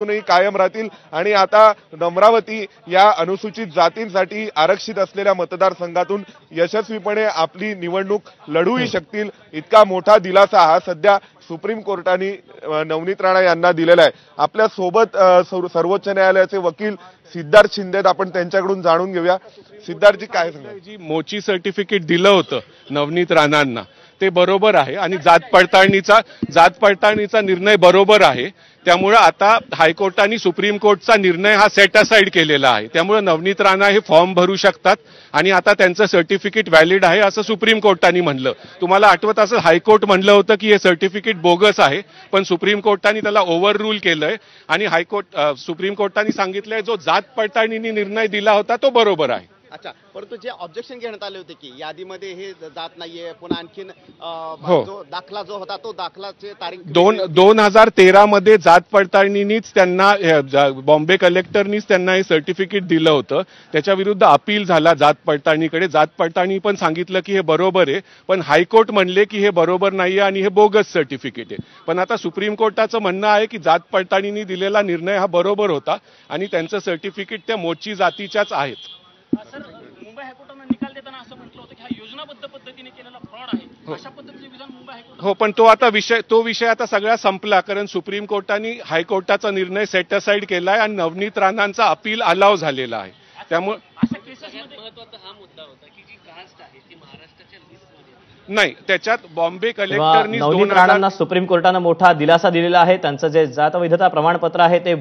अजूनही कायम राहतील आणि आता अमरावती या अनुसूचित जातींसाठी आरक्षित असलेल्या मतदारसंघातून यशस्वीपणे आपली निवडणूक लढवू शकतील, इतका मोठा दिलासा हा सध्या सुप्रीम कोर्टाने नवनीत राणा यांना दिलेला आहे। आपल्या सोबत सर्वोच्च न्यायालयाचे वकील सिद्धार्थ शिंदे, आपण त्यांच्याकडून जाणून घेऊया। सिद्धार्थजी, काय सांगाल? जी मोची सर्टिफिकेट दिलं होतं नवनीत राणांना ते बरोबर आहे आणि जात पडताळणीचा निर्णय बरोबर आहे। त्यामुळे आता हायकोर्टाने सुप्रीम कोर्टचा निर्णय हा सेट असाइड केलेला आहे। त्यामुळे नवनीत राणा हे फॉर्म भरू शकतात आणि आता त्यांचं सर्टिफिकेट व्हॅलिड आहे असं सुप्रीम कोर्टाने म्हणलं। तुम्हाला आठवत असेल हायकोर्ट म्हणलं होतं की हे सर्टिफिकेट बोगस आहे, पण सुप्रीम कोर्टाने त्याला ओव्हर रूल केलंय आणि सुप्रीम कोर्टाने सांगितलंय जो जात पडताळणीने निर्णय दिला होता तो बरोबर आहे। अच्छा, परंतु जे ऑब्जेक्शन घेण्यात आले होते की यादीमध्ये हे जात नाहीये, पुन्हा आणखीन जो दाखला जो होता तो दाखलाचे तारीख 2013 मध्ये जात पडताळणीनीच त्यांना बॉम्बे कलेक्टरनीच त्यांना हे सर्टिफिकेट दिलं होतं। त्याच्या विरुद्ध अपील झाला जात पडताळणीकडे। जात पडताळणी पण सांगितलं की हे बरोबर आहे, पण हायकोर्ट म्हणले की हे बरोबर नाहीये आणि हे बोगस सर्टिफिकेट आहे। पण आता सुप्रीम कोर्टाचं म्हणणं आहे की जात पडताळणीने दिलेला निर्णय हा बरोबर होता आणि त्यांचं सर्टिफिकेट त्या मोची जातीच्याच आहेत। सर, मुंबई हायकोर्टाने निकाल देताना असं म्हटलं होतं की हा योजनाबद्ध पद्धतीने केलेला फ्रॉड आहे, अशा पद्धतीचे विधान मुंबई हायकोर्ट। हो, पण तो विषय आता सगळा संपला, कारण सुप्रीम कोर्टाने हायकोर्टाचा निर्णय सेट असाइड केलाय आणि नवनीत राणांचा अपील अलाव झालेला आहे। त्यामुळे अशा केसेसमध्ये महत्त्वाचा हा मुद्दा होता की जी कास्ट आहे ती महाराष्ट्राच्या लिस्टमध्ये नाही, त्याच्यात बॉम्बे कलेक्टरनी नवनीत राणांना सुप्रीम कोर्टानं मोठा दिलासा दिलेला आहे। त्यांचं जे जात वैधता प्रमाणपत्र आहे ते